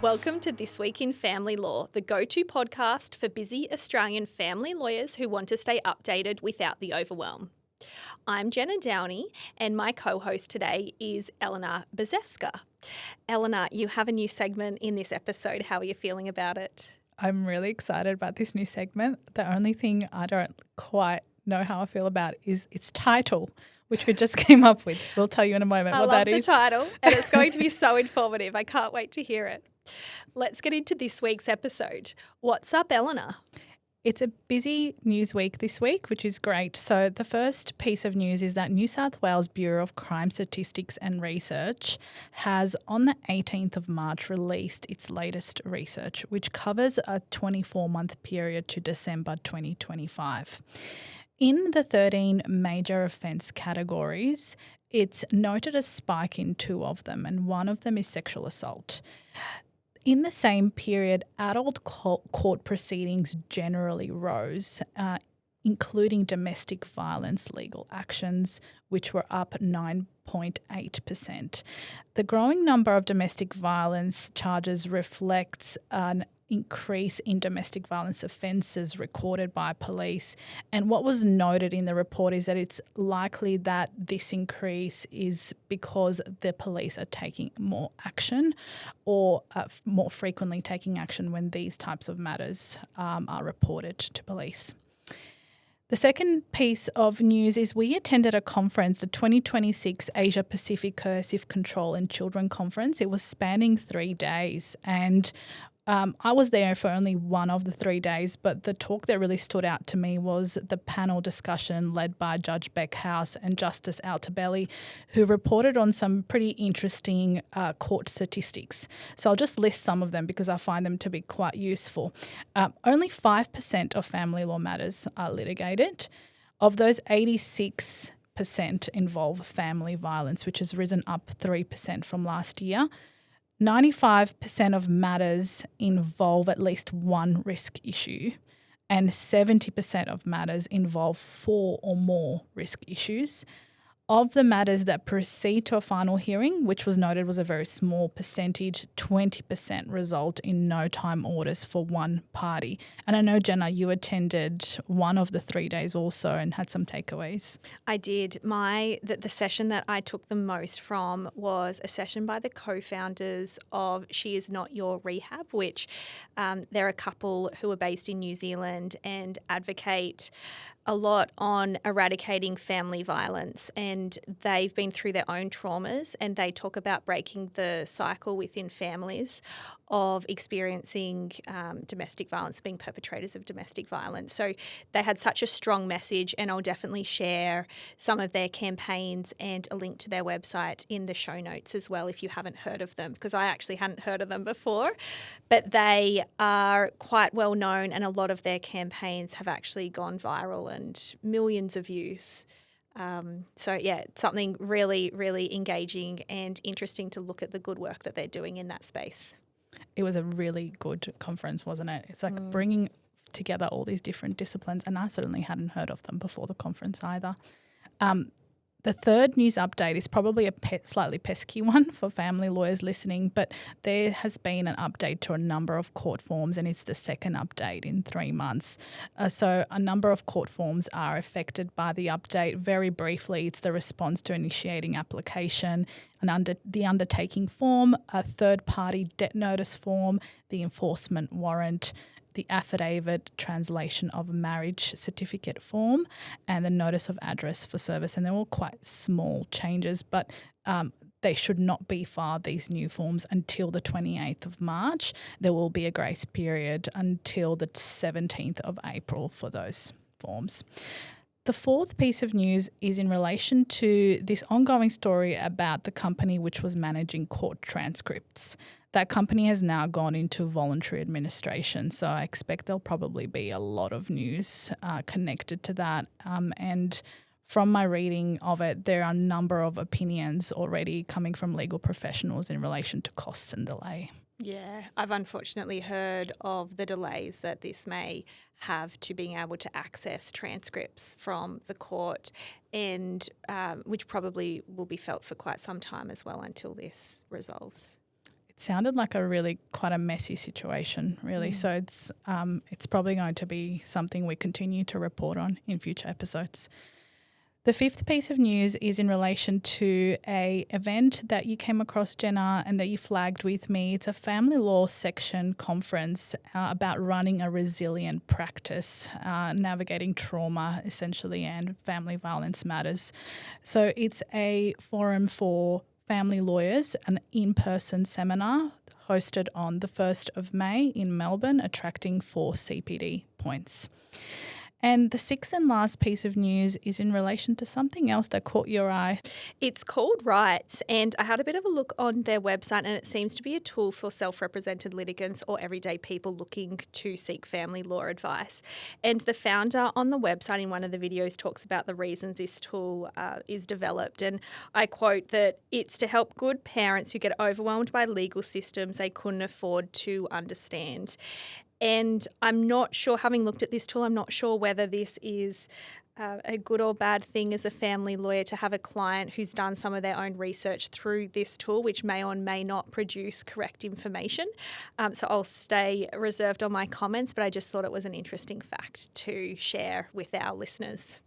Welcome to This Week in Family Law, the go-to podcast for busy Australian family lawyers who want to stay updated without the overwhelm. I'm Jenna Downey, and my co-host today is Elena Brzezewska. Elena, you have a new segment in this episode. How are you feeling about it? I'm really excited about this new segment. The only thing I don't quite know how I feel about is its title, which we just came up with. We'll tell you in a moment what that is. I love the title, and it's going to be so informative. I can't wait to hear it. Let's get into this week's episode. What's up, Elena? It's a busy news week this week, which is great. So the first piece of news is that New South Wales Bureau of Crime Statistics and Research has, on the 18th of March, released its latest research, which covers a 24-month period to December 2025. In the 13 major offence categories, it's noted a spike in two of them, and one of them is sexual assault. In the same period, adult court proceedings generally rose, including domestic violence legal actions, which were up 9.8%. The growing number of domestic violence charges reflects an increase in domestic violence offences recorded by police. And what was noted in the report is that it's likely that this increase is because the police are taking more action or more frequently taking action when these types of matters are reported to police. The second piece of news is we attended a conference, the 2026 Asia Pacific Coercive Control in Children Conference. It was spanning 3 days, and I was there for only one of the 3 days, but the talk that really stood out to me was the panel discussion led by Judge Beckhouse and Justice Altobelli, who reported on some pretty interesting court statistics. So I'll just list some of them because I find them to be quite useful. Only 5% of family law matters are litigated. Of those, 86% involve family violence, which has risen up 3% from last year. 95% of matters involve at least one risk issue, and 70% of matters involve 4 or more risk issues. Of the matters that proceed to a final hearing, which was noted was a very small percentage, 20% result in no-time orders for one party. And I know, Jenna, you attended one of the 3 days also and had some takeaways. I did. The session that I took the most from was a session by the co-founders of She Is Not Your Rehab, which they're a couple who are based in New Zealand and advocate a lot on eradicating family violence, and they've been through their own traumas, and they talk about breaking the cycle within families of experiencing domestic violence, being perpetrators of domestic violence. So they had such a strong message, and I'll definitely share some of their campaigns and a link to their website in the show notes as well if you haven't heard of them, because I actually hadn't heard of them before. But they are quite well known, and a lot of their campaigns have actually gone viral and millions of views. So, it's something really, really engaging and interesting to look at the good work that they're doing in that space. It was a really good conference, wasn't it? It's like bringing together all these different disciplines, and I certainly hadn't heard of them before the conference either. The third news update is probably a slightly pesky one for family lawyers listening, but there has been an update to a number of court forms, and it's the second update in 3 months. So a number of court forms are affected by the update. Very briefly, it's the response to initiating application, the undertaking form, a third-party debt notice form, the enforcement warrant, the affidavit translation of marriage certificate form, and the notice of address for service. And they're all quite small changes, but they should not be filed, these new forms, until the 28th of March. There will be a grace period until the 17th of April for those forms. The fourth piece of news is in relation to this ongoing story about the company which was managing court transcripts. That company has now gone into voluntary administration, so I expect there'll probably be a lot of news connected to that. And from my reading of it, there are a number of opinions already coming from legal professionals in relation to costs and delay. Yeah, I've unfortunately heard of the delays that this may have to being able to access transcripts from the court, and which probably will be felt for quite some time as well until this resolves. sounded like quite a messy situation, really. So it's probably going to be something we continue to report on in future episodes. The fifth piece of news is in relation to a event that you came across, Jenna, and that you flagged with me. It's a family law section conference about running a resilient practice, navigating trauma, essentially, and family violence matters. So it's a forum for family lawyers, an in-person seminar hosted on the 1st of May in Melbourne, attracting 4 CPD points. And the sixth and last piece of news is in relation to something else that caught your eye. It's called Rytz, and I had a bit of a look on their website, and it seems to be a tool for self-represented litigants or everyday people looking to seek family law advice. And the founder on the website in one of the videos talks about the reasons this tool is developed. And I quote that it's to help good parents who get overwhelmed by legal systems they couldn't afford to understand. And I'm not sure, having looked at this tool, I'm not sure whether this is a good or bad thing as a family lawyer to have a client who's done some of their own research through this tool, which may or may not produce correct information. So I'll stay reserved on my comments, but I just thought it was an interesting fact to share with our listeners.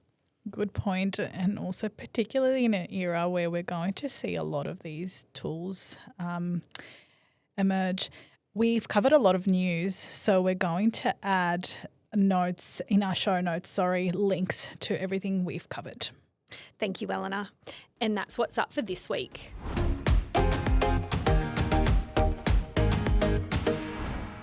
Good point, and also particularly in an era where we're going to see a lot of these tools emerge. We've covered a lot of news, so we're going to add notes in our show notes, links to everything we've covered. Thank you, Elena. And that's what's up for this week.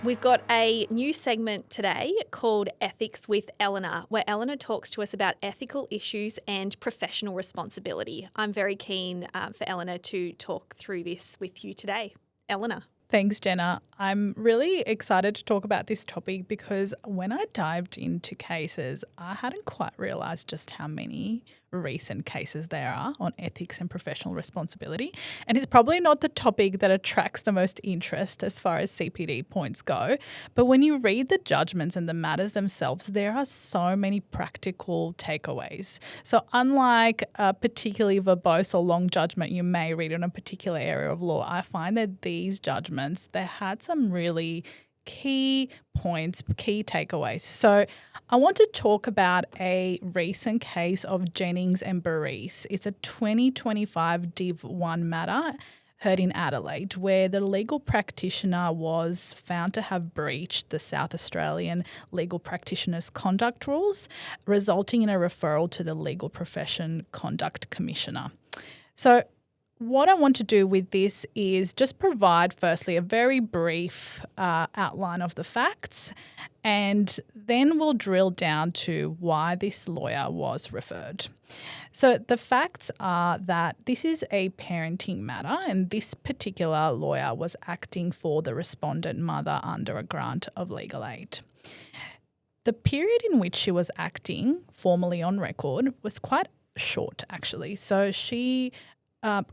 We've got a new segment today called Ethics with Elena, where Elena talks to us about ethical issues and professional responsibility. I'm very keen for Elena to talk through this with you today. Elena. Thanks, Jenna. I'm really excited to talk about this topic because when I dived into cases, I hadn't quite realised just how many recent cases there are on ethics and professional responsibility. And it's probably not the topic that attracts the most interest as far as CPD points go. But when you read the judgments and the matters themselves, there are so many practical takeaways. So unlike a particularly verbose or long judgment you may read on a particular area of law, I find that these judgments, they had some really key points, key takeaways. So I want to talk about a recent case of Jennings and Barrese. It's a 2025 Div 1 matter heard in Adelaide where the legal practitioner was found to have breached the South Australian Legal Practitioners Conduct Rules, resulting in a referral to the Legal Profession Conduct Commissioner. So what I want to do with this is just provide firstly a very brief outline of the facts, and then we'll drill down to why this lawyer was referred. So the facts are that this is a parenting matter, and this particular lawyer was acting for the respondent mother under a grant of legal aid. The period in which she was acting, formally on record, was quite short actually. So she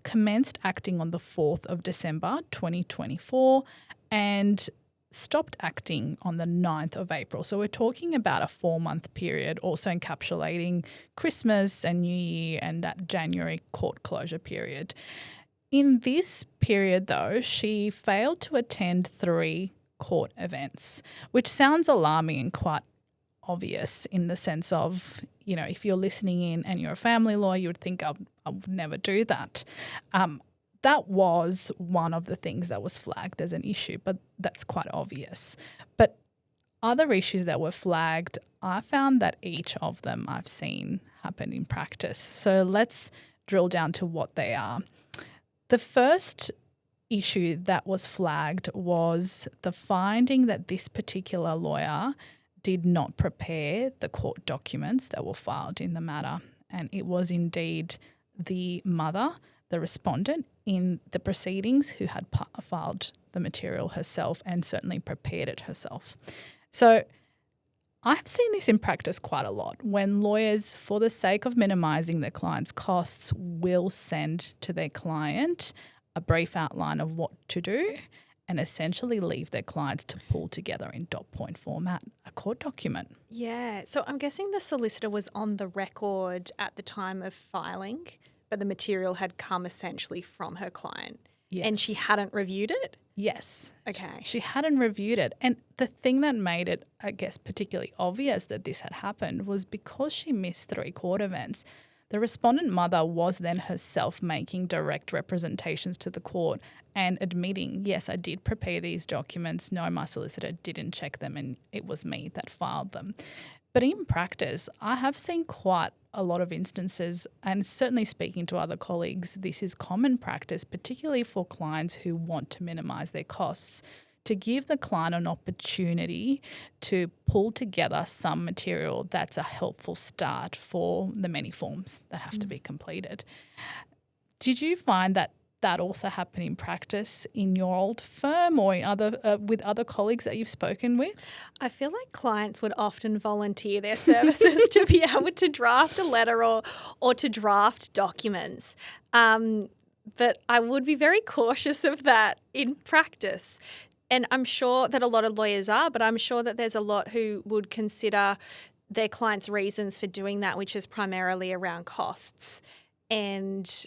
commenced acting on the 4th of December 2024 and stopped acting on the 9th of April. So we're talking about a 4-month period, also encapsulating Christmas and New Year and that January court closure period. In this period, though, she failed to attend 3 court events, which sounds alarming and quite obvious in the sense of, you know, if you're listening in and you're a family lawyer, you would think I would never do that. That was one of the things that was flagged as an issue, but that's quite obvious. But other issues that were flagged, I found that each of them I've seen happen in practice. So let's drill down to what they are. The first issue that was flagged was the finding that this particular lawyer did not prepare the court documents that were filed in the matter. And it was indeed the mother, the respondent in the proceedings, who had filed the material herself and certainly prepared it herself. So I've seen this in practice quite a lot when lawyers, for the sake of minimising their client's costs, will send to their client a brief outline of what to do and essentially leave their clients to pull together in dot point format a court document. Yeah, so I'm guessing the solicitor was on the record at the time of filing, but the material had come essentially from her client. Yes. And she hadn't reviewed it? Yes. Okay. She hadn't reviewed it. And the thing that made it, I guess, particularly obvious that this had happened was because she missed 3 court events. The respondent mother was then herself making direct representations to the court and admitting, yes, I did prepare these documents. No, my solicitor didn't check them and it was me that filed them. But in practice, I have seen quite a lot of instances, and certainly speaking to other colleagues, this is common practice, particularly for clients who want to minimise their costs, to give the client an opportunity to pull together some material that's a helpful start for the many forms that have to be completed. Did you find that also happened in practice in your old firm or in with other colleagues that you've spoken with? I feel like clients would often volunteer their services to be able to draft a letter or to draft documents. But I would be very cautious of that in practice. And I'm sure that a lot of lawyers are, but I'm sure that there's a lot who would consider their clients' reasons for doing that, which is primarily around costs, and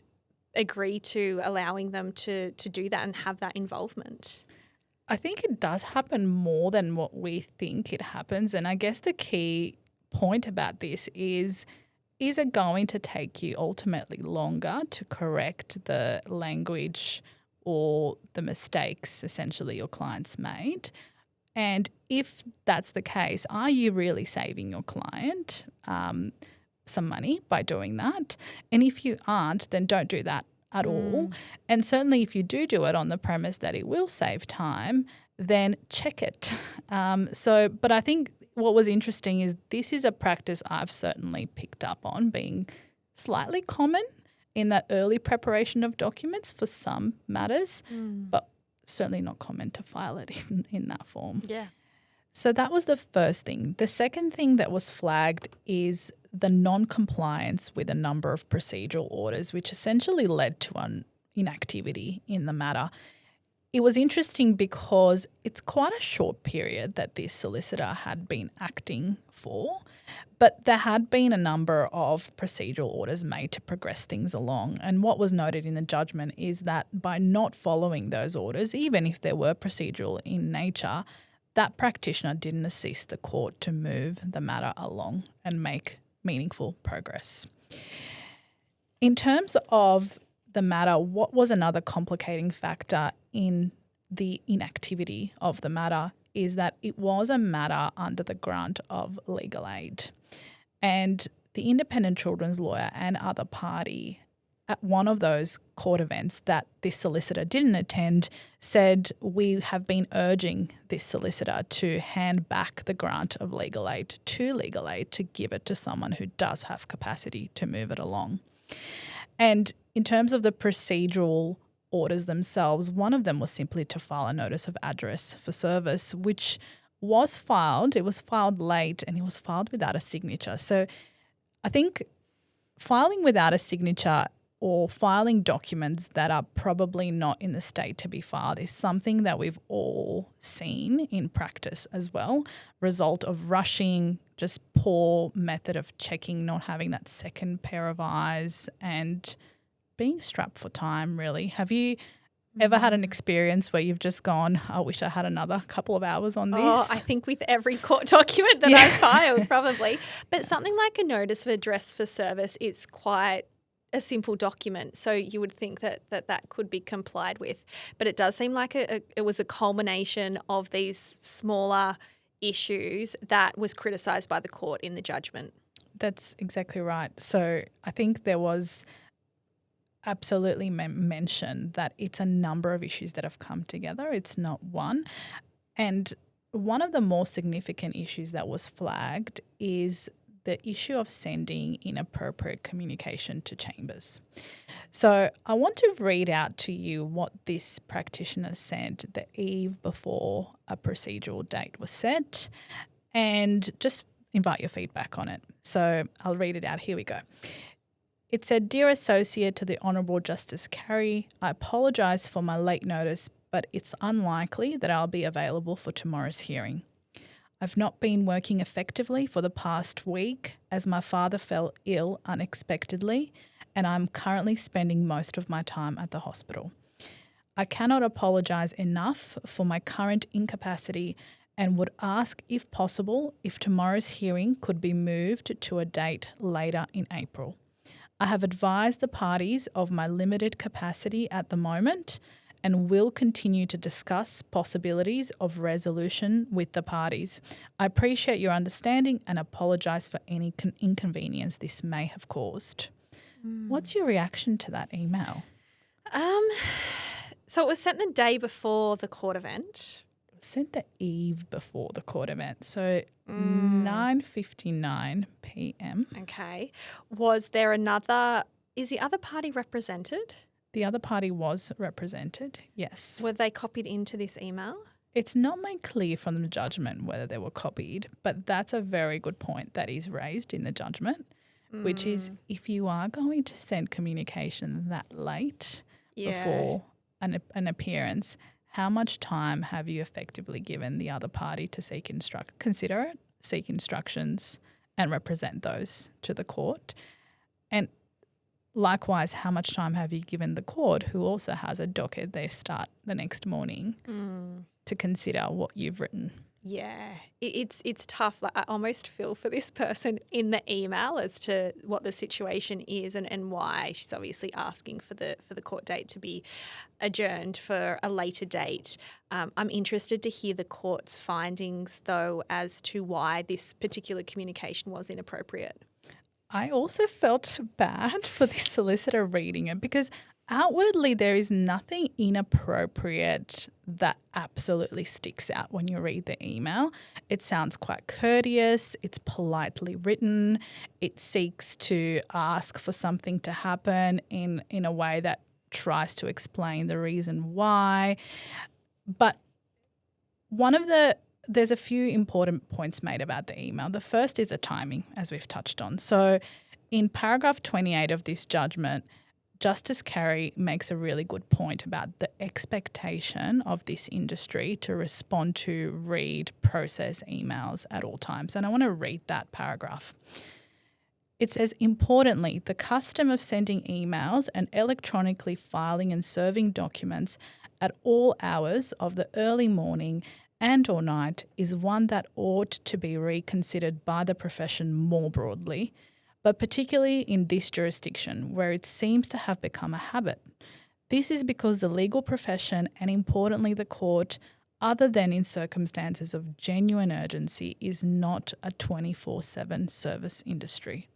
agree to allowing them to do that and have that involvement. I think it does happen more than what we think it happens. And I guess the key point about this is it going to take you ultimately longer to correct the language or the mistakes essentially your clients made? And if that's the case, are you really saving your client some money by doing that? And if you aren't, then don't do that at all. And certainly if you do it on the premise that it will save time, then check it. But I think what was interesting is this is a practice I've certainly picked up on being slightly common in that early preparation of documents for some matters, but certainly not common to file it in that form. Yeah. So that was the first thing. The second thing that was flagged is the non-compliance with a number of procedural orders, which essentially led to an inactivity in the matter. It was interesting because it's quite a short period that this solicitor had been acting for, but there had been a number of procedural orders made to progress things along. And what was noted in the judgment is that by not following those orders, even if they were procedural in nature, that practitioner didn't assist the court to move the matter along and make meaningful progress. In terms of the matter, what was another complicating factor in the inactivity of the matter is that it was a matter under the grant of legal aid. And the independent children's lawyer and other party at one of those court events that this solicitor didn't attend said, we have been urging this solicitor to hand back the grant of legal aid to legal aid to give it to someone who does have capacity to move it along. And in terms of the procedural orders themselves, one of them was simply to file a notice of address for service, which was filed. It was filed late and it was filed without a signature. So I think filing without a signature or filing documents that are probably not in the state to be filed is something that we've all seen in practice as well. Result of rushing, just poor method of checking, not having that second pair of eyes and being strapped for time, really. Have you ever had an experience where you've just gone, I wish I had another couple of hours on this? Oh, I think with every court document that I filed, probably. But something like a notice of address for service, it's quite a simple document, so you would think that could be complied with. But it does seem like it was a culmination of these smaller issues that was criticised by the court in the judgment. That's exactly right. So I think there was absolutely mentioned that it's a number of issues that have come together. It's not one. And one of the more significant issues that was flagged is the issue of sending inappropriate communication to chambers. So I want to read out to you what this practitioner sent the eve before a procedural date was set and just invite your feedback on it. So I'll read it out. Here we go. It said, Dear Associate to the Honourable Justice Carey, I apologise for my late notice, but it's unlikely that I'll be available for tomorrow's hearing. I've not been working effectively for the past week as my father fell ill unexpectedly and I'm currently spending most of my time at the hospital. I cannot apologise enough for my current incapacity and would ask, if possible, if tomorrow's hearing could be moved to a date later in April. I have advised the parties of my limited capacity at the moment and will continue to discuss possibilities of resolution with the parties. I appreciate your understanding and apologise for any inconvenience this may have caused. What's your reaction to that email? So it was sent the day before the court event. It was sent the eve before the court event, so 9:59 p.m. Okay. Was there another – is the other party represented? The other party was represented, yes. Were they copied into this email? It's not made clear from the judgment whether they were copied, but that's a very good point that is raised in the judgment, which is if you are going to send communication that late before an appearance, how much time have you effectively given the other party to seek instructions and represent those to the court? And likewise, how much time have you given the court, who also has a docket they start the next morning, to consider what you've written? Yeah, it's tough. Like, I almost feel for this person in the email as to what the situation is and why she's obviously asking for the court date to be adjourned for a later date. I'm interested to hear the court's findings, though, as to why this particular communication was inappropriate. I also felt bad for the solicitor reading it because outwardly there is nothing inappropriate that absolutely sticks out when you read the email. It sounds quite courteous, it's politely written, it seeks to ask for something to happen in a way that tries to explain the reason why. But there's a few important points made about the email. The first is the timing, as we've touched on. So in paragraph 28 of this judgment, Justice Carey makes a really good point about the expectation of this industry to respond to, read, process emails at all times. And I want to read that paragraph. It says, importantly, the custom of sending emails and electronically filing and serving documents at all hours of the early morning and or night is one that ought to be reconsidered by the profession more broadly, but particularly in this jurisdiction where it seems to have become a habit. This is because the legal profession and importantly the court, other than in circumstances of genuine urgency, is not a 24/7 service industry.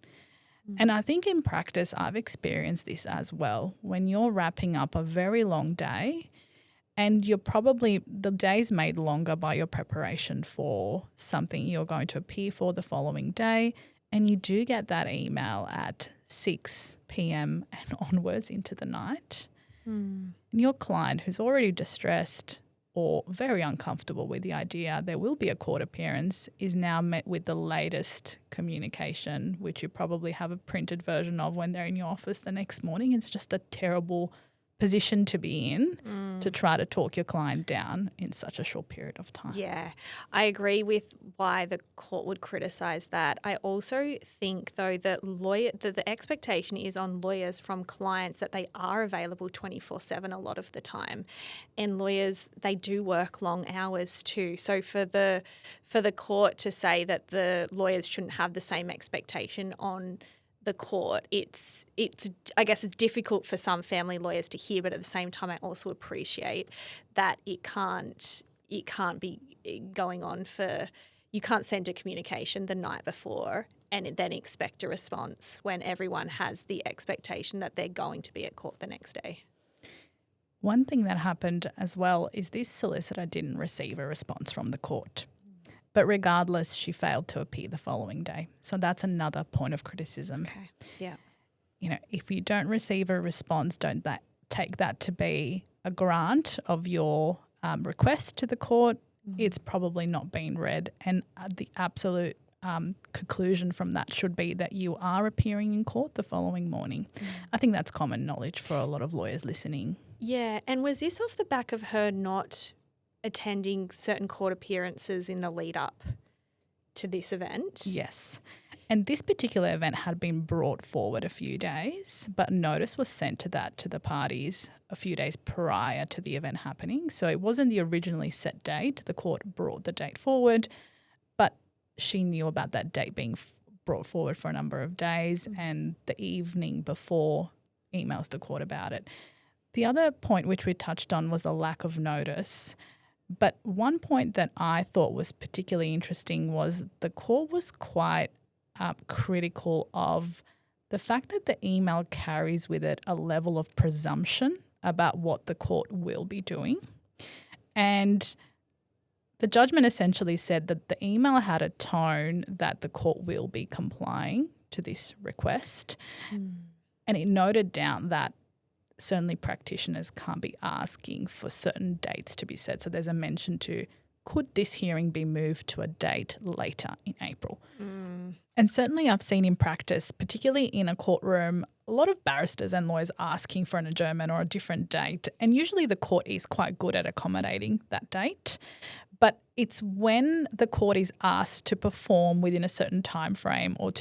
And I think in practice I've experienced this as well. When you're wrapping up a very long day and the day's made longer by your preparation for something you're going to appear for the following day, and you do get that email at 6 p.m. and onwards into the night, and your client, who's already distressed or very uncomfortable with the idea there will be a court appearance, is now met with the latest communication, which you probably have a printed version of when they're in your office the next morning. It's just a terrible position to be in to try to talk your client down in such a short period of time. Yeah, I agree with why the court would criticise that. I also think, though, that the expectation is on lawyers from clients that they are available 24/7 a lot of the time, and lawyers, they do work long hours too. So for the court to say that the lawyers shouldn't have the same expectation on the court, it's I guess it's difficult for some family lawyers to hear, but at the same time I also appreciate that it can't be going on for, you can't send a communication the night before and then expect a response when everyone has the expectation that they're going to be at court the next day. One thing that happened as well is this solicitor didn't receive a response from the court. But regardless, she failed to appear the following day. So that's another point of criticism. Okay. Yeah. You know, if you don't receive a response, take that to be a grant of your request to the court. It's probably not been read. And the absolute conclusion from that should be that you are appearing in court the following morning. I think that's common knowledge for a lot of lawyers listening. Yeah. And was this off the back of her not attending certain court appearances in the lead up to this event? Yes. And this particular event had been brought forward a few days, but notice was sent to the parties a few days prior to the event happening. So it wasn't the originally set date. The court brought the date forward, but she knew about that date being brought forward for a number of days, and the evening before emails the court about it. The other point which we touched on was the lack of notice. But one point that I thought was particularly interesting was the court was quite critical of the fact that the email carries with it a level of presumption about what the court will be doing. And the judgment essentially said that the email had a tone that the court will be complying to this request. And it noted down that certainly practitioners can't be asking for certain dates to be set. So there's a mention to, could this hearing be moved to a date later in April? And certainly I've seen in practice, particularly in a courtroom, a lot of barristers and lawyers asking for an adjournment or a different date. And usually the court is quite good at accommodating that date. But it's when the court is asked to perform within a certain time frame or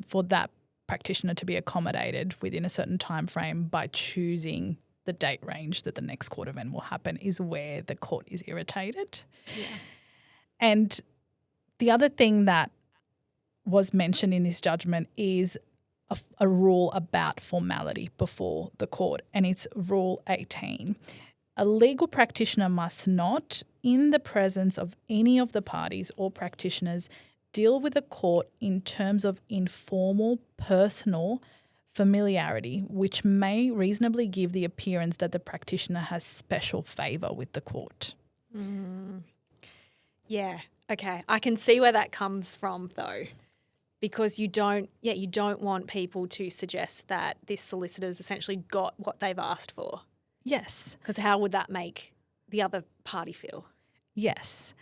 for that practitioner to be accommodated within a certain time frame by choosing the date range that the next court event will happen is where the court is irritated. Yeah. And the other thing that was mentioned in this judgment is a rule about formality before the court, and it's Rule 18. A legal practitioner must not, in the presence of any of the parties or practitioners, deal with a court in terms of informal, personal familiarity, which may reasonably give the appearance that the practitioner has special favour with the court. Yeah, okay. I can see where that comes from though, because you don't want people to suggest that this solicitor's essentially got what they've asked for. Yes. Because how would that make the other party feel? Yes.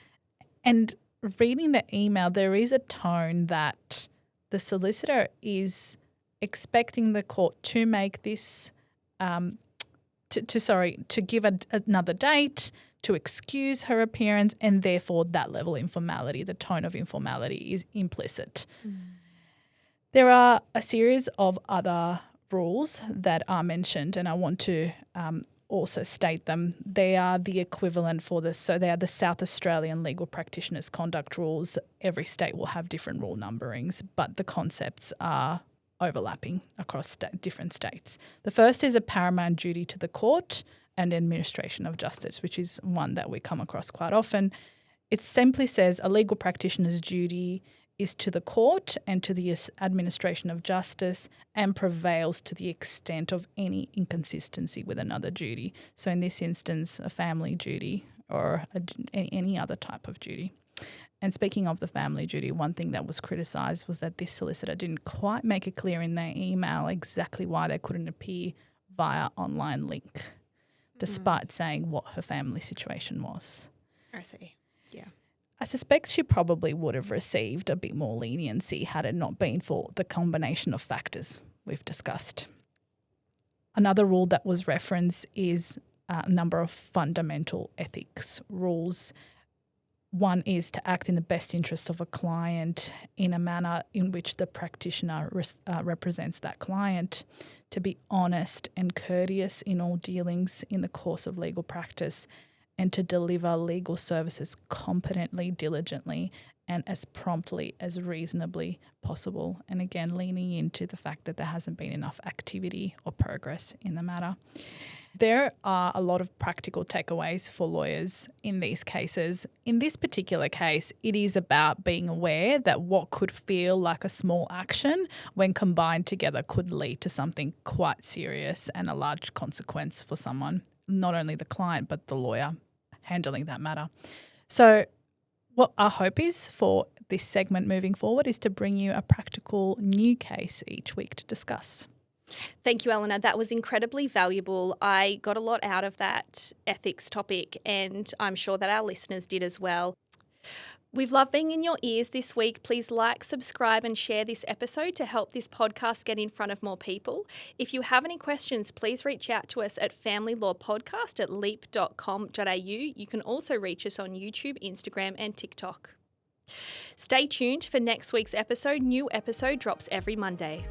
And reading the email, there is a tone that the solicitor is expecting the court to make this, to give another date, to excuse her appearance, and therefore that level of informality, the tone of informality is implicit. There are a series of other rules that are mentioned, and I want to also state them. They are the equivalent for this. So they are the South Australian Legal Practitioners Conduct Rules. Every state will have different rule numberings, but the concepts are overlapping across different states. The first is a paramount duty to the court and administration of justice, which is one that we come across quite often. It simply says a legal practitioner's duty is to the court and to the administration of justice and prevails to the extent of any inconsistency with another duty. So in this instance, a family duty or any other type of duty. And speaking of the family duty, one thing that was criticised was that this solicitor didn't quite make it clear in their email exactly why they couldn't appear via online link, despite saying what her family situation was. I see, yeah. I suspect she probably would have received a bit more leniency had it not been for the combination of factors we've discussed. Another rule that was referenced is a number of fundamental ethics rules. One is to act in the best interest of a client in a manner in which the practitioner represents that client, to be honest and courteous in all dealings in the course of legal practice, and to deliver legal services competently, diligently, and as promptly as reasonably possible. And again, leaning into the fact that there hasn't been enough activity or progress in the matter. There are a lot of practical takeaways for lawyers in these cases. In this particular case, it is about being aware that what could feel like a small action when combined together could lead to something quite serious and a large consequence for someone, not only the client but the lawyer handling that matter. So what our hope is for this segment moving forward is to bring you a practical new case each week to discuss. Thank you, Elena. That was incredibly valuable. I got a lot out of that ethics topic, and I'm sure that our listeners did as well. We've loved being in your ears this week. Please like, subscribe and share this episode to help this podcast get in front of more people. If you have any questions, please reach out to us at familylawpodcast@leap.com.au. You can also reach us on YouTube, Instagram and TikTok. Stay tuned for next week's episode. New episode drops every Monday.